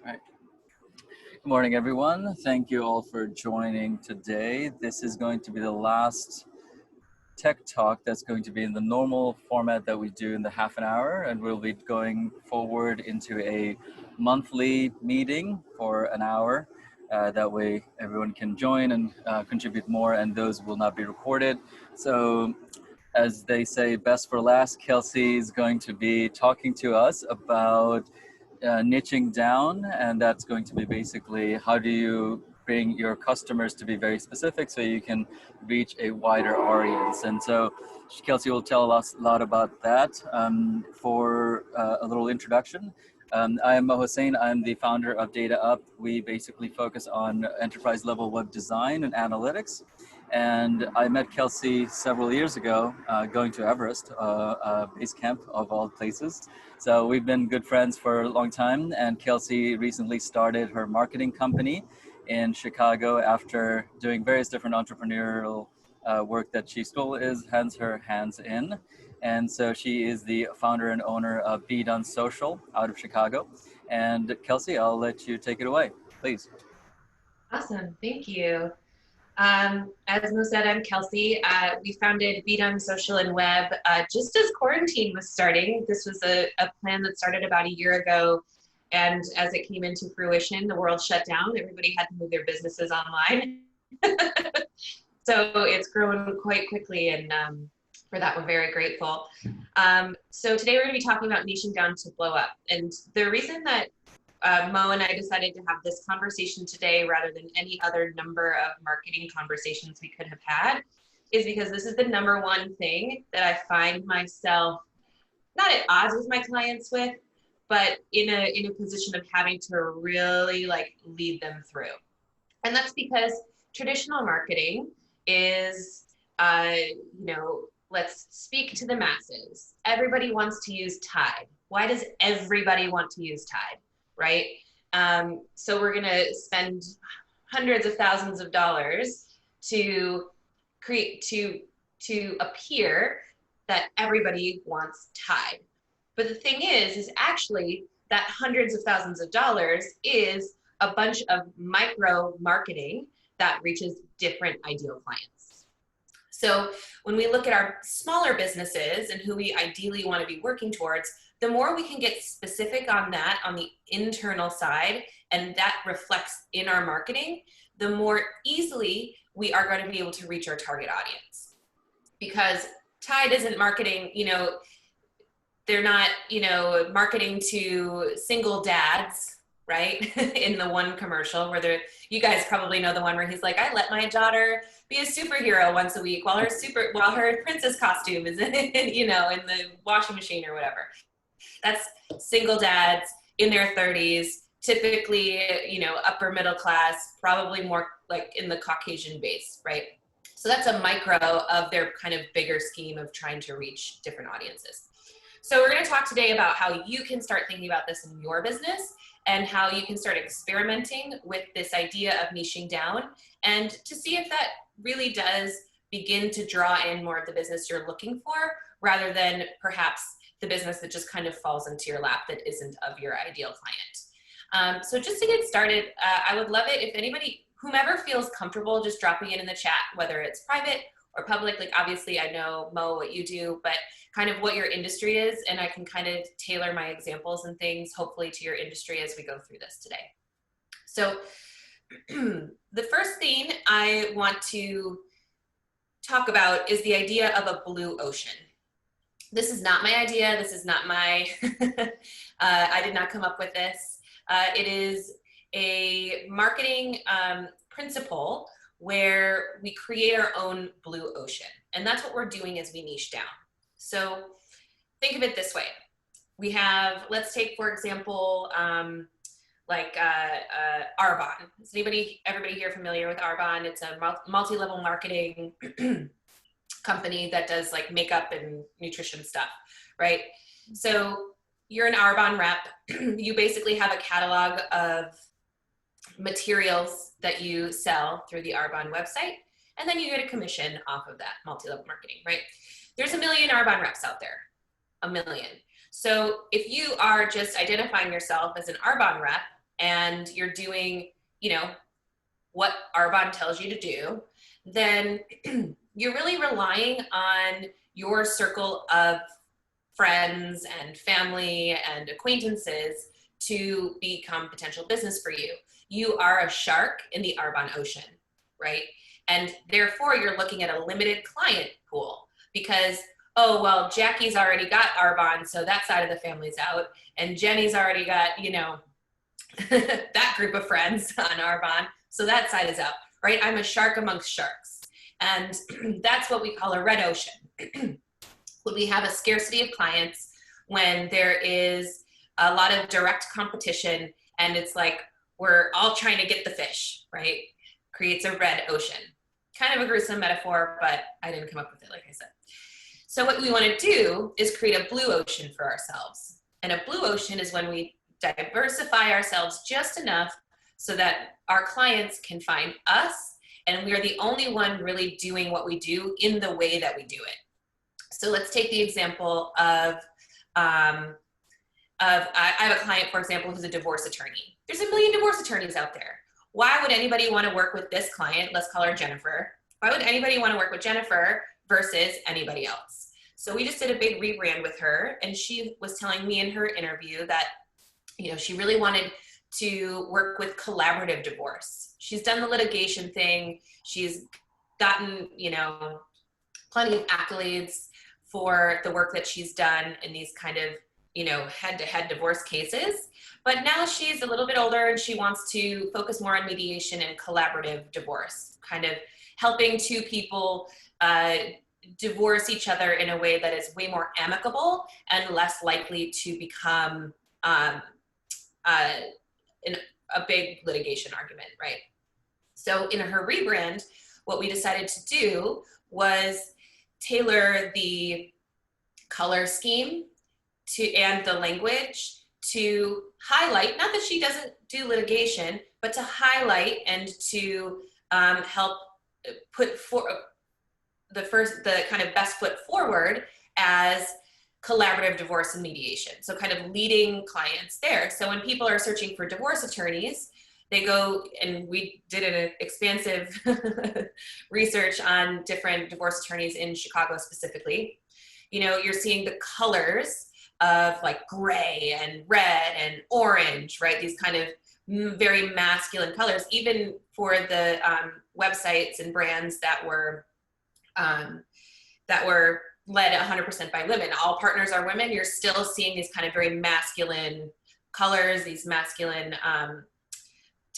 Right. Good morning, everyone. Thank you all for joining today. This is going to be the last tech talk that's going to be in the normal format that we do in the half an hour, and we'll be going forward into a monthly meeting for an hour. That way everyone can join and contribute more, and those will not be recorded. So as they say, best for last, Kelsey is going to be talking to us about niching down, and that's going to be basically how do you bring your customers to be very specific so you can reach a wider audience. And so Kelsey will tell us a lot about that. For a little introduction, I am Mo Hussein. I'm the founder of Data Up. We basically focus on enterprise level web design and analytics. And I met Kelsey several years ago going to Everest, base camp of all places. So we've been good friends for a long time, and Kelsey recently started her marketing company in Chicago after doing various different entrepreneurial work that she still has her hands in. And so she is the founder and owner of Be Done Social out of Chicago. And Kelsey, I'll let you take it away, please. Awesome, thank you. As Mo said, I'm Kelsey. We founded Be Done Social and Web just as quarantine was starting. This was a plan that started about a year ago. And as it came into fruition, the world shut down. Everybody had to move their businesses online. So it's grown quite quickly, and for that, we're very grateful. So today we're going to be talking about niching down to blow up. And the reason that Mo and I decided to have this conversation today rather than any other number of marketing conversations we could have had is because this is the number one thing that I find myself not at odds with my clients with, but in a position of having to really lead them through. And that's because traditional marketing is, let's speak to the masses. Everybody wants to use Tide. Why does everybody want to use Tide? Right? So we're going to spend hundreds of thousands of dollars to create, to appear that everybody wants Tide. But the thing is actually that hundreds of thousands of dollars is a bunch of micro marketing that reaches different ideal clients. So when we look at our smaller businesses and who we ideally want to be working towards, the more we can get specific on that on the internal side, and that reflects in our marketing, the more easily we are going to be able to reach our target audience. Because Tide isn't marketing, they're not, marketing to single dads, right? In the one commercial where you guys probably know the one where he's like, I let my daughter be a superhero once a week while her princess costume is in the washing machine or whatever. That's single dads in their 30s, typically, upper middle class, probably more like in the Caucasian base, right? So that's a micro of their kind of bigger scheme of trying to reach different audiences. So we're going to talk today about how you can start thinking about this in your business and how you can start experimenting with this idea of niching down and to see if that really does begin to draw in more of the business you're looking for rather than perhaps the business that just kind of falls into your lap that isn't of your ideal client. So just to get started, I would love it if anybody, whomever feels comfortable just dropping it in the chat, whether it's private or public, like obviously I know, Mo, what you do, but kind of what your industry is, and I can kind of tailor my examples and things, hopefully to your industry as we go through this today. So the first thing I want to talk about is the idea of a blue ocean. This is not my idea. This is not my, I did not come up with this. It is a marketing principle where we create our own blue ocean. And that's what we're doing as we niche down. So think of it this way. We have, let's take, for example, Arbonne. Is everybody here familiar with Arbonne? It's a multi-level marketing company that does like makeup and nutrition stuff, right? So you're an Arbonne rep. You basically have a catalog of materials that you sell through the Arbonne website, and then you get a commission off of that multi-level marketing, right? There's a million Arbonne reps out there, a million. So if you are just identifying yourself as an Arbonne rep, and you're doing, what Arbonne tells you to do, then you're really relying on your circle of friends and family and acquaintances to become potential business for you. You are a shark in the Arbonne ocean, right? And therefore, you're looking at a limited client pool because, oh, well, Jackie's already got Arbonne, so that side of the family's out. And Jenny's already got, that group of friends on Arbonne, so that side is out, right? I'm a shark amongst sharks. And that's what we call a red ocean. When we have a scarcity of clients, when there is a lot of direct competition, and it's like we're all trying to get the fish, right? Creates a red ocean. Kind of a gruesome metaphor, but I didn't come up with it, like I said. So what we want to do is create a blue ocean for ourselves. And a blue ocean is when we diversify ourselves just enough so that our clients can find us, and we are the only one really doing what we do in the way that we do it. So let's take the example of I have a client, for example, who's a divorce attorney. There's a million divorce attorneys out there. Why would anybody want to work with this client? Let's call her Jennifer. Why would anybody want to work with Jennifer versus anybody else? So we just did a big rebrand with her, and she was telling me in her interview that, she really wanted to work with collaborative divorce. She's done the litigation thing. She's gotten, plenty of accolades for the work that she's done in these kind of, head-to-head divorce cases. But now she's a little bit older and she wants to focus more on mediation and collaborative divorce, kind of helping two people divorce each other in a way that is way more amicable and less likely to become a big litigation argument, right? So in her rebrand, what we decided to do was tailor the color scheme and the language to highlight, not that she doesn't do litigation, but to highlight and to help put the kind of best foot forward as collaborative divorce and mediation. So kind of leading clients there. So when people are searching for divorce attorneys, they go, and we did an expansive research on different divorce attorneys in Chicago specifically. You're seeing the colors of like gray and red and orange, right? These kind of very masculine colors, even for the websites and brands that were led 100% by women. All partners are women. You're still seeing these kind of very masculine colors, these masculine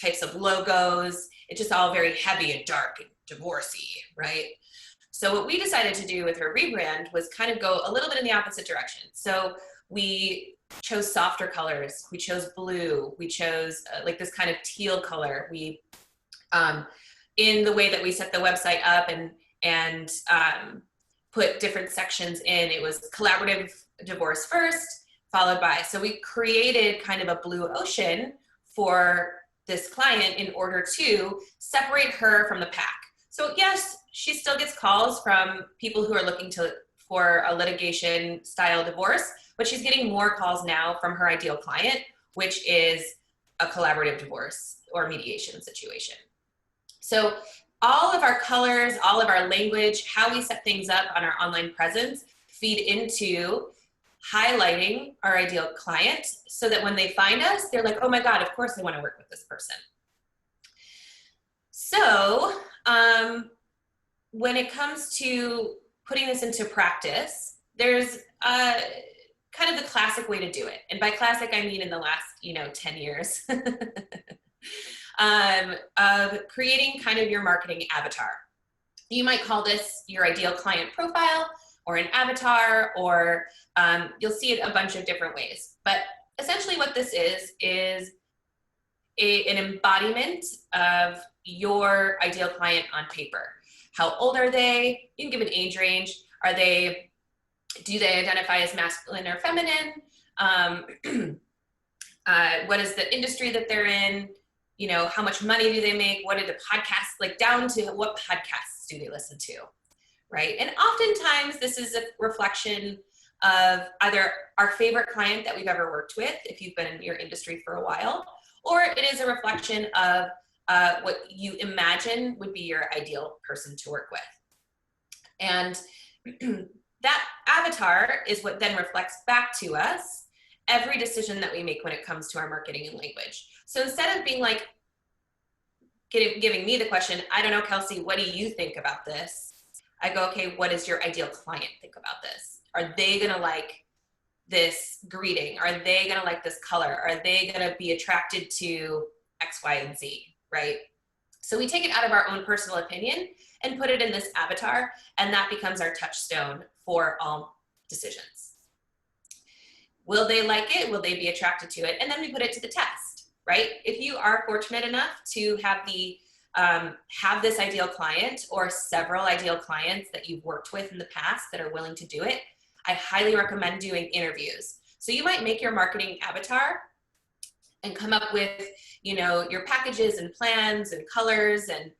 types of logos. It's just all very heavy and dark and divorcey, right? So what we decided to do with her rebrand was kind of go a little bit in the opposite direction. So we chose softer colors. We chose blue. We chose like this kind of teal color. We, in the way that we set the website up and put different sections in, it was collaborative divorce first, followed by. So we created kind of a blue ocean for this client in order to separate her from the pack. So yes, she still gets calls from people who are looking for a litigation style divorce, but she's getting more calls now from her ideal client, which is a collaborative divorce or mediation situation. So all of our colors, all of our language, how we set things up on our online presence feed into highlighting our ideal client so that when they find us, they're like, oh my God, of course I want to work with this person. So when it comes to putting this into practice, there's kind of the classic way to do it. And by classic, I mean in the last, 10 years of creating kind of your marketing avatar. You might call this your ideal client profile or an avatar, or you'll see it a bunch of different ways. But essentially what this is an embodiment of your ideal client on paper. How old are they? You can give an age range. Do they identify as masculine or feminine? What is the industry that they're in? How much money do they make? What are the podcasts, like down to what podcasts do they listen to, right? And oftentimes this is a reflection of either our favorite client that we've ever worked with, if you've been in your industry for a while, or it is a reflection of what you imagine would be your ideal person to work with. And that avatar is what then reflects back to us every decision that we make when it comes to our marketing and language. So instead of being like, giving me the question, I don't know, Kelsey, what do you think about this? I go, okay, what does your ideal client think about this? Are they gonna like this greeting? Are they gonna like this color? Are they gonna be attracted to X, Y, and Z, right? So we take it out of our own personal opinion and put it in this avatar, and that becomes our touchstone for all decisions. Will they like it? Will they be attracted to it? And then we put it to the test, right? If you are fortunate enough to have this ideal client or several ideal clients that you've worked with in the past that are willing to do it, I highly recommend doing interviews. So you might make your marketing avatar and come up with, your packages and plans and colors and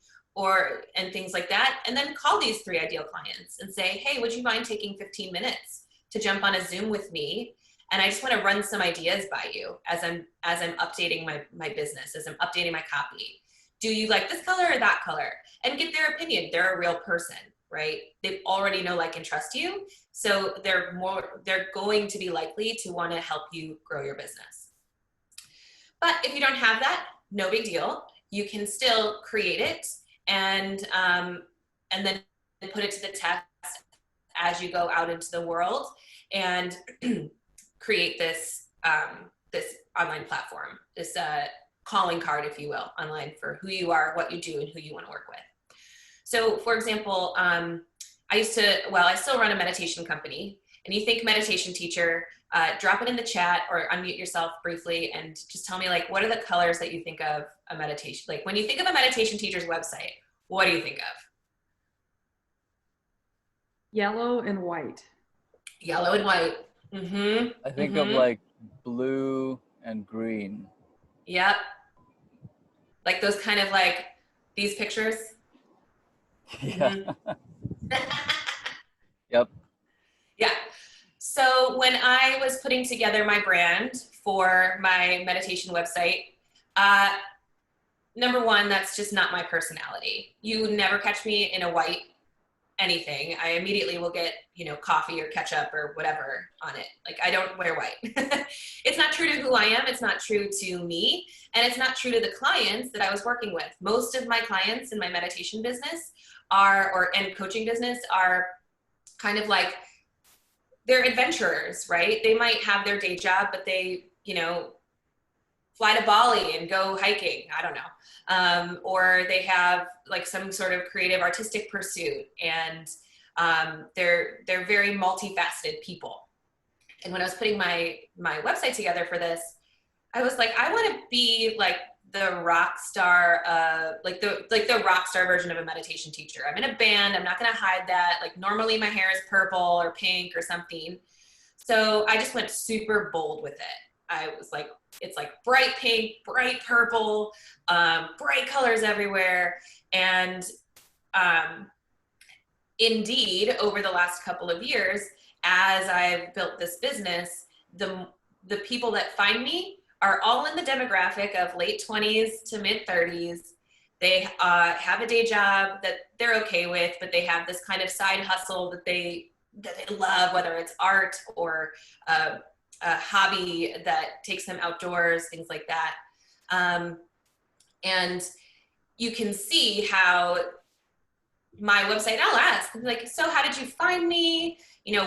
things like that, and then call these 3 ideal clients and say, hey, would you mind taking 15 minutes to jump on a Zoom with me? And I just want to run some ideas by you as I'm updating my business, as I'm updating my copy. Do you like this color or that color? And get their opinion. They're a real person, right? They already know, like, and trust you. So they're going to be likely to want to help you grow your business. But if you don't have that, no big deal. You can still create it and then put it to the test as you go out into the world and create this online platform, this calling card, if you will, online for who you are, what you do, and who you want to work with. So, for example, I still run a meditation company, and you think meditation teacher, drop it in the chat or unmute yourself briefly and just tell me, like, what are the colors that you think of a meditation? Like, when you think of a meditation teacher's website, what do you think of? Yellow and white. Yellow and white. Mm-hmm. I think of like blue and green. Yep. Like those kind of like these pictures. Yeah. Mm-hmm. Yep. Yeah. So when I was putting together my brand for my meditation website, number one, that's just not my personality. You would never catch me in a white anything. I immediately will get, coffee or ketchup or whatever on it. Like, I don't wear white. It's not true to who I am. It's not true to me. And it's not true to the clients that I was working with. Most of my clients in my meditation business and coaching business are kind of like, they're adventurers, right? They might have their day job, but they, fly to Bali and go hiking. I don't know. Or they have like some sort of creative artistic pursuit, and they're very multifaceted people. And when I was putting my website together for this, I was like, I want to be like the rock star, like the rock star version of a meditation teacher. I'm in a band. I'm not going to hide that. Like, normally my hair is purple or pink or something. So I just went super bold with it. I was like, it's like bright pink, bright purple, bright colors everywhere. And indeed, over the last couple of years, as I've built this business, the people that find me are all in the demographic of late 20s to mid 30s. They have a day job that they're okay with, but they have this kind of side hustle that they love, whether it's art or a hobby that takes them outdoors, things like that. And you can see how my website, I'll ask, like, so how did you find me?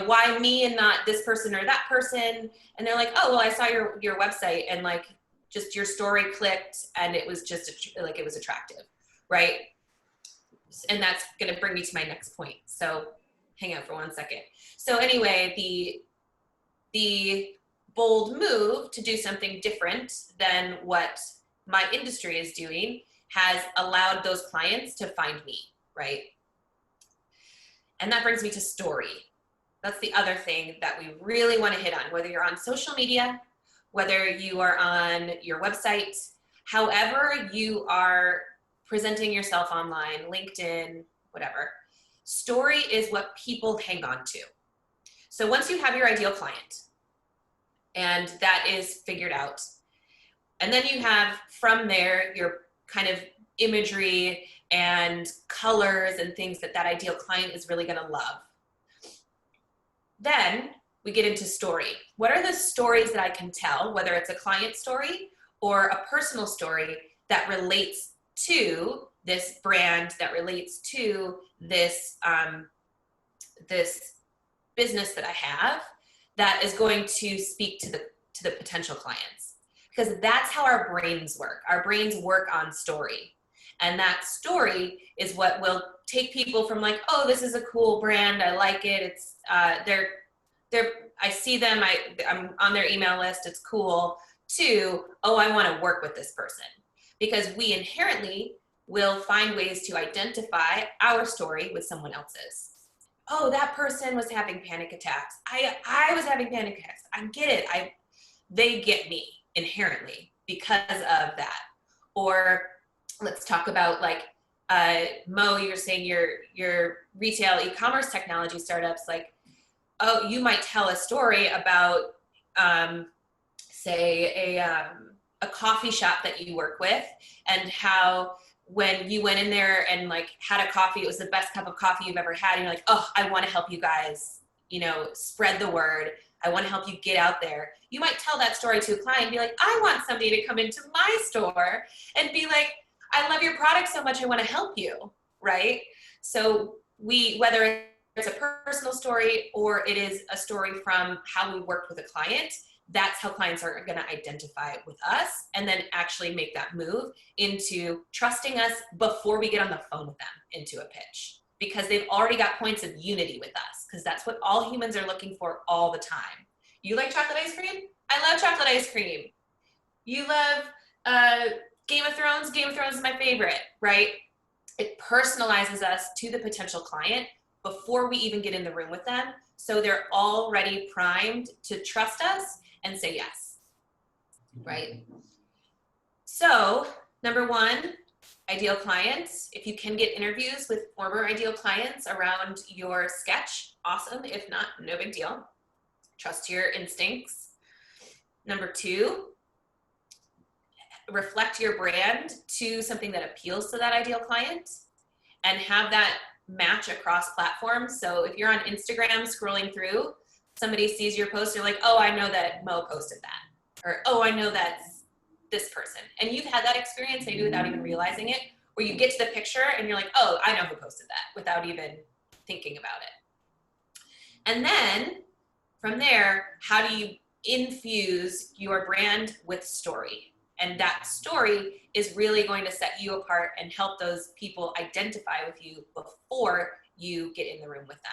Why me and not this person or that person? And they're like, oh, well, I saw your website and like just your story clicked and it was just like, it was attractive, right? And that's going to bring me to my next point. So hang out for 1 second. So anyway, the bold move to do something different than what my industry is doing has allowed those clients to find me, right? And that brings me to story. That's the other thing that we really want to hit on, whether you're on social media, whether you are on your website, however you are presenting yourself online, LinkedIn, whatever. Story is what people hang on to. So once you have your ideal client and that is figured out, And then you have from there your kind of imagery and colors and things that that ideal client is really going to love. Then we get into story. What are the stories that I can tell, whether it's a client story or a personal story that relates to this brand, that relates to this, this business that I have, that is going to speak to the potential clients? Because that's how our brains work. Our brains work on story. And that story is what will take people from like, oh, this is a cool brand, I like it, it's I see them, I'm on their email list, it's cool, to, oh, I want to work with this person. Because we inherently will find ways to identify our story with someone else's. Oh, that person was having panic attacks. I was having panic attacks. I get it. They get me inherently because of that. Or let's talk about like, Mo, you're saying your retail e-commerce technology startups, like, oh, you might tell a story about, say, a coffee shop that you work with, and how when you went in there and like had a coffee, it was the best cup of coffee you've ever had. And you're like, oh, I want to help you guys, spread the word. I want to help you get out there. You might tell that story to a client and be like, I want somebody to come into my store and be like, I love your product so much, I want to help you, right? So whether it's a personal story or it is a story from how we worked with a client, that's how clients are going to identify with us and then actually make that move into trusting us before we get on the phone with them into a pitch, because they've already got points of unity with us, because that's what all humans are looking for all the time. You like chocolate ice cream? I love chocolate ice cream. You love Game of Thrones? Game of Thrones is my favorite, right? It personalizes us to the potential client before we even get in the room with them, so they're already primed to trust us and say yes, right? So number one, ideal clients. If you can get interviews with former ideal clients around your sketch, awesome. If not, no big deal. Trust your instincts. Number two, reflect your brand to something that appeals to that ideal client and have that match across platforms. So if you're on Instagram scrolling through, somebody sees your post, you're like, oh, I know that Mo posted that. Or, oh, I know that's this person. And you've had that experience maybe without even realizing it, where you get to the picture and you're like, oh, I know who posted that, without even thinking about it. And then from there, how do you infuse your brand with story? And that story is really going to set you apart and help those people identify with you before you get in the room with them.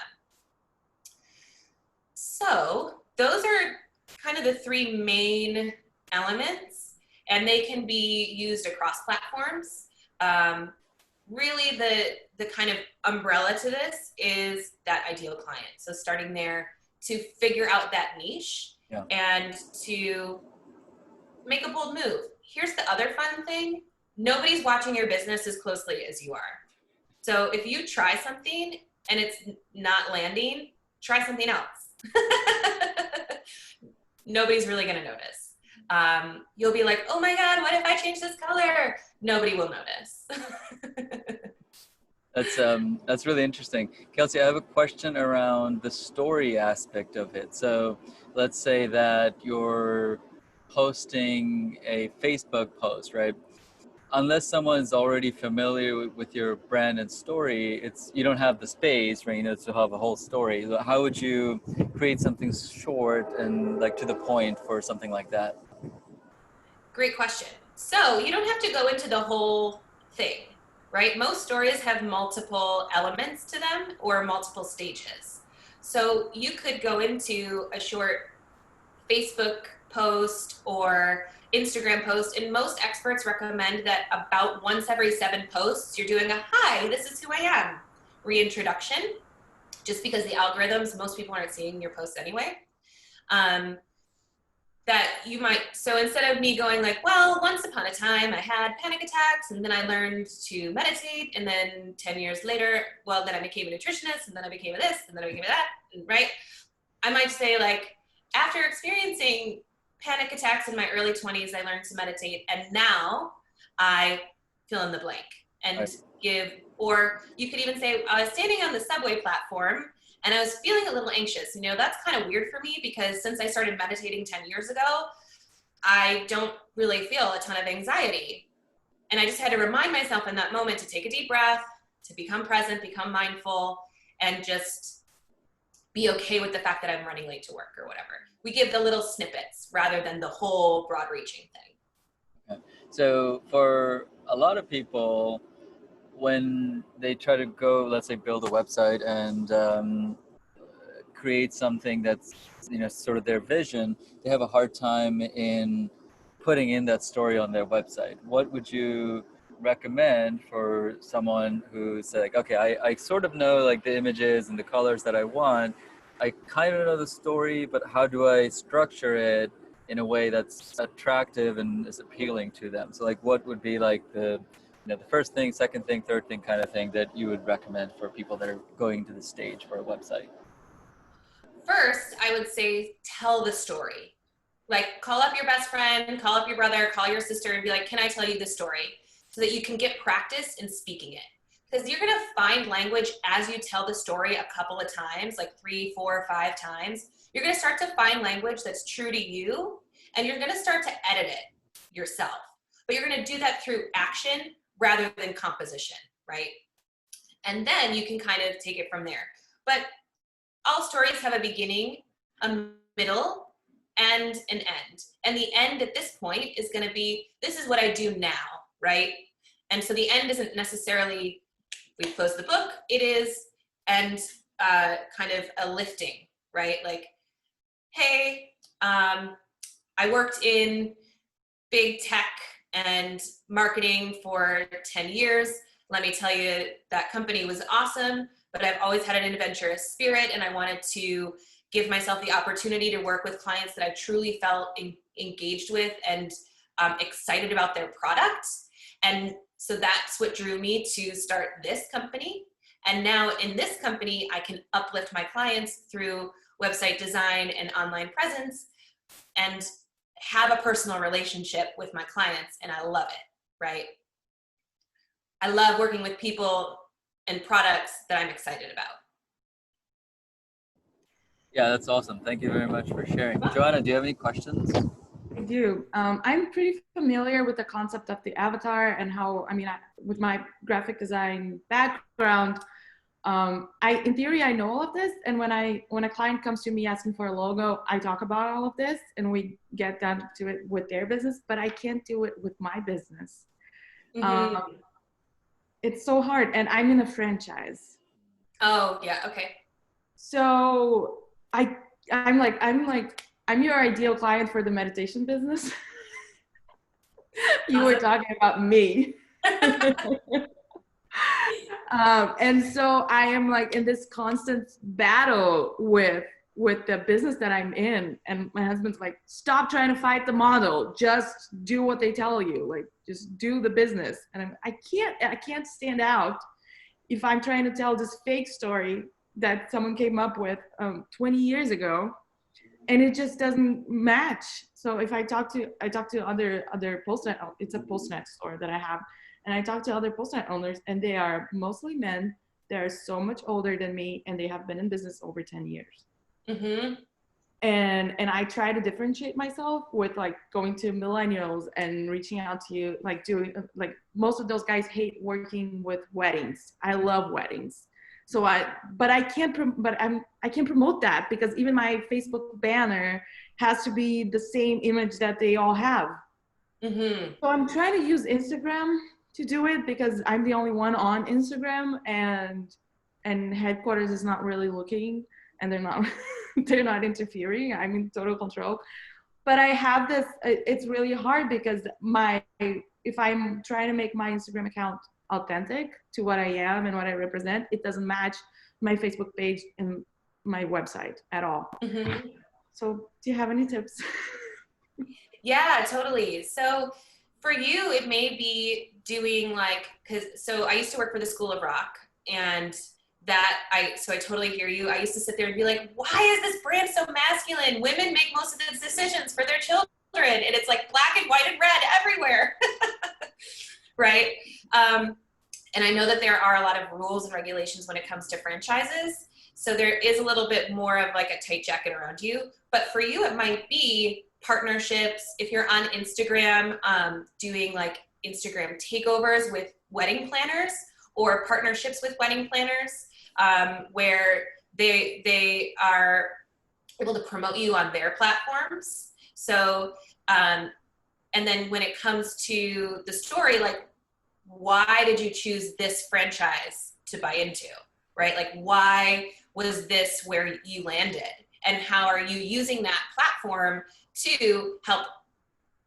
So those are kind of the three main elements, and they can be used across platforms. Really the kind of umbrella to this is that ideal client. So starting there to figure out that niche, yeah, and to make a bold move. Here's the other fun thing. Nobody's watching your business as closely as you are. So if you try something and it's not landing, try something else. Nobody's really going to notice. You'll be like, oh my God, what if I change this color? Nobody will notice. That's really interesting. Kelsey, I have a question around the story aspect of it. So let's say that you're posting a Facebook post, right? Unless someone's already familiar with your brand and story, you don't have the space, right? To have a whole story. So how would you create something short and like to the point for something like that? Great question. So you don't have to go into the whole thing, right? Most stories have multiple elements to them or multiple stages. So you could go into a short Facebook post or Instagram post, and most experts recommend that about once every 7 posts, you're doing a hi, this is who I am reintroduction, just because the algorithms, most people aren't seeing your posts anyway. That you might, so instead of me going like, well, once upon a time I had panic attacks and then I learned to meditate, and then 10 years later, well, then I became a nutritionist, and then I became a this, and then I became a that, right? I might say like, after experiencing panic attacks in my early 20s. I learned to meditate, and now I fill in the blank and Right. give, or you could even say, I was standing on the subway platform and I was feeling a little anxious. You know, that's kind of weird for me because since I started meditating 10 years ago, I don't really feel a ton of anxiety. And I just had to remind myself in that moment to take a deep breath, to become present, become mindful, and just be okay with the fact that I'm running late to work or whatever. We give the little snippets rather than the whole broad reaching thing. Okay. So for a lot of people, when they try to go, let's say, build a website and create something that's, sort of their vision, they have a hard time in putting in that story on their website. What would you recommend for someone who's like, okay, I sort of know like the images and the colors that I want, I kind of know the story, but how do I structure it in a way that's attractive and is appealing to them? So like, what would be like the first thing, second thing, third thing kind of thing that you would recommend for people that are going to the stage for a website? First, I would say tell the story. Like, call up your best friend, call up your brother, call your sister, and be like, can I tell you this story? So that you can get practice in speaking it. Because you're going to find language as you tell the story a couple of times, like 3, 4, 5 times. You're going to start to find language that's true to you, and you're going to start to edit it yourself. But you're going to do that through action rather than composition, right? And then you can kind of take it from there. But all stories have a beginning, a middle, and an end. And the end at this point is going to be, this is what I do now, right? And so the end isn't necessarily, we've closed the book, it is, and kind of a lifting, right? Like, hey, I worked in big tech and marketing for 10 years. Let me tell you, that company was awesome, but I've always had an adventurous spirit, and I wanted to give myself the opportunity to work with clients that I truly felt engaged with and excited about their products. And so that's what drew me to start this company. And now in this company, I can uplift my clients through website design and online presence and have a personal relationship with my clients. And I love it, right? I love working with people and products that I'm excited about. Yeah, that's awesome. Thank you very much for sharing. Joanna, do you have any questions? I do. I'm pretty familiar with the concept of the avatar and how, with my graphic design background, in theory, I know all of this. And when a client comes to me asking for a logo, I talk about all of this and we get down to it with their business, but I can't do it with my business. Mm-hmm. It's so hard. And I'm in a franchise. Oh, yeah. Okay. So I'm your ideal client for the meditation business. You were talking about me. And so I am like in this constant battle with the business that I'm in. And my husband's like, stop trying to fight the model. Just do what they tell you. Like, just do the business. And I can't stand out if I'm trying to tell this fake story that someone came up with 20 years ago, and it just doesn't match. So if I talk to other Postnet, it's a Postnet store that I have, and I talk to other Postnet owners, and they are mostly men. They're so much older than me, and they have been in business over 10 years. Mm-hmm. And I try to differentiate myself with like going to millennials and reaching out to you, like doing like most of those guys hate working with weddings. I love weddings. So I can't promote that because even my Facebook banner has to be the same image that they all have. Mm-hmm. So I'm trying to use Instagram to do it because I'm the only one on Instagram, and headquarters is not really looking, and they're not they're not interfering. I'm in total control. But I have this, it's really hard because if I'm trying to make my Instagram account authentic to what I am and what I represent, it doesn't match my Facebook page and my website at all. Mm-hmm. So do you have any tips? Yeah, totally. So for you, it may be doing like, so I used to work for the School of Rock, and so I totally hear you. I used to sit there and be like, why is this brand so masculine? Women make most of the decisions for their children. And it's like black and white and red everywhere. Right? And I know that there are a lot of rules and regulations when it comes to franchises. So there is a little bit more of like a tight jacket around you. But for you, it might be partnerships. If you're on Instagram, doing like Instagram takeovers with wedding planners or partnerships with wedding planners, where they are able to promote you on their platforms. So, and then when it comes to the story, like, why did you choose this franchise to buy into, right? Like, why was this where you landed? And how are you using that platform to help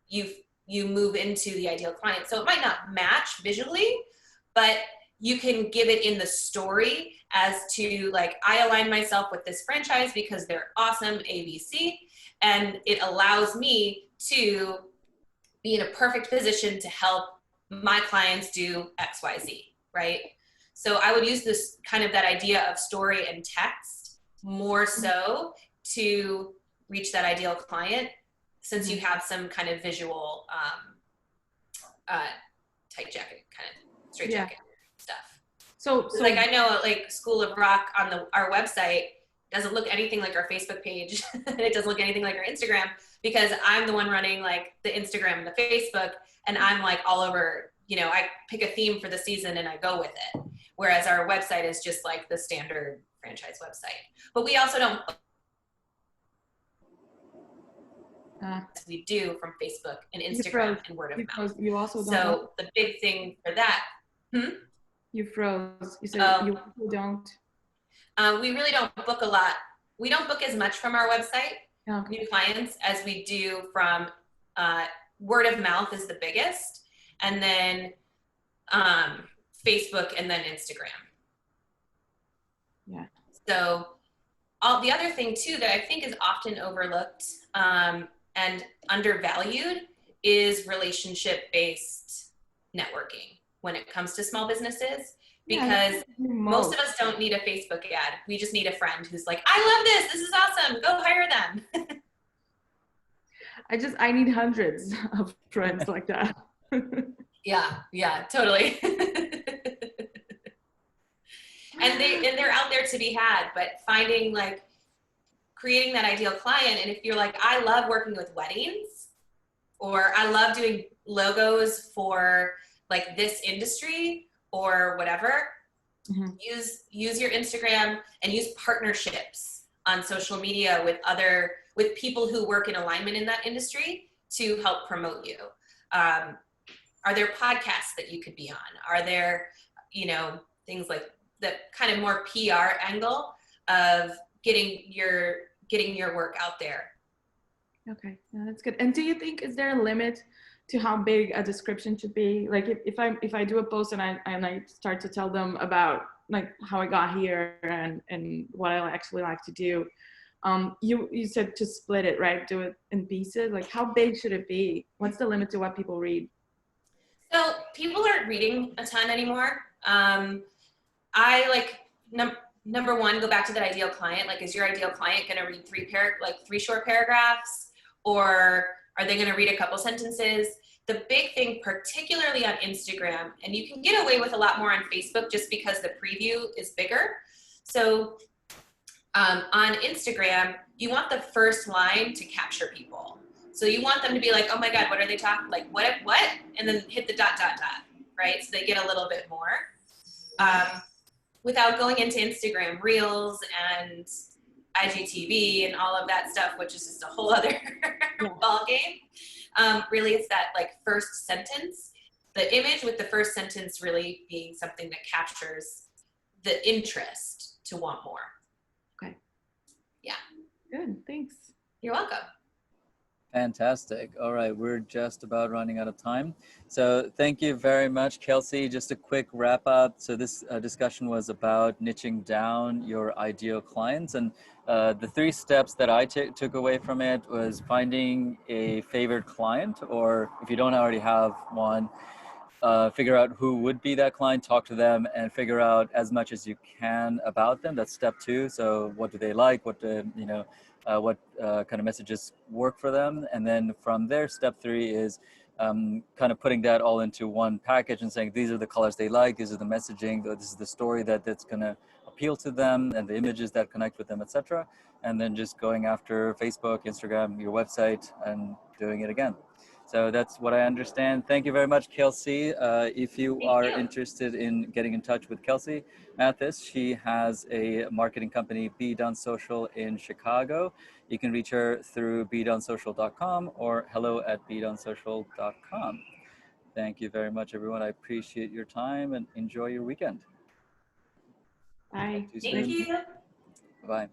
you move into the ideal client? So it might not match visually, but you can give it in the story as to like, I align myself with this franchise because they're awesome, ABC, and it allows me to be in a perfect position to help my clients do XYZ, right? So I would use this kind of that idea of story and text more so to reach that ideal client, since you have some kind of visual tight jacket, kind of straight jacket stuff. So like, I know like School of Rock on our website doesn't look anything like our Facebook page. It doesn't look anything like our Instagram, because I'm the one running like the Instagram and the Facebook, and I'm like all over, you know, I pick a theme for the season and I go with it. Whereas our website is just like the standard franchise website. But we also don't, we do from Facebook and Instagram and word of mouth. You also don't. So the big thing for that, You froze. You said you don't. We really don't book a lot. We don't book as much from our website, new clients, as we do from word of mouth is the biggest, and then Facebook, and then Instagram. Yeah. So the other thing too that I think is often overlooked and undervalued is relationship-based networking when it comes to small businesses, because most of us don't need a Facebook ad. We just need a friend who's like, I love this. This is awesome. Go hire them. I need hundreds of friends like that. Yeah, totally. And they're out there to be had, but finding like creating that ideal client. And if you're like, I love working with weddings, or I love doing logos for like this industry or whatever, use your Instagram and use partnerships on social media with people who work in alignment in that industry to help promote you. Are there podcasts that you could be on? Are there, you know, things like the kind of more PR angle of getting your work out there? Okay, yeah, that's good. And do you think, is there a limit to how big a description should be? Like if I do a post and I start to tell them about like how I got here and what I actually like to do, you said to split it, right? Do it in pieces. Like how big should it be? What's the limit to what people read? So people aren't reading a ton anymore. I like number one, go back to that ideal client. Like, is your ideal client going to read three short paragraphs, or are they going to read a couple sentences? The big thing, particularly on Instagram, and you can get away with a lot more on Facebook just because the preview is bigger. So on Instagram, you want the first line to capture people. So you want them to be like, oh my God, what are they talking? Like, what? And then hit the ... right? So they get a little bit more. Without going into Instagram Reels and IGTV and all of that stuff, which is just a whole other ball game. Really, it's that like first sentence, the image with the first sentence really being something that captures the interest to want more. Okay. Yeah. Good. Thanks. You're welcome. Fantastic. All right, we're just about running out of time. So thank you very much, Kelsey. Just a quick wrap up. So this discussion was about niching down your ideal clients. And the 3 steps that I took away from it was finding a favored client, or if you don't already have one, figure out who would be that client, talk to them, and figure out as much as you can about them. That's step 2. So what do they like? What do, what kind of messages work for them? And then from there, step 3 is kind of putting that all into one package and saying, these are the colors they like, these are the messaging, this is the story that's going to appeal to them, and the images that connect with them, etc. And then just going after Facebook, Instagram, your website, and doing it again. So that's what I understand. Thank you very much, Kelsey. If you are interested in getting in touch with Kelsey at this, she has a marketing company, Be Done Social, in Chicago. You can reach her through bedonsocial.com or hello@bedonsocial.com. Thank you very much, everyone. I appreciate your time and enjoy your weekend. Bye. Talk to you Thank soon. you. Bye.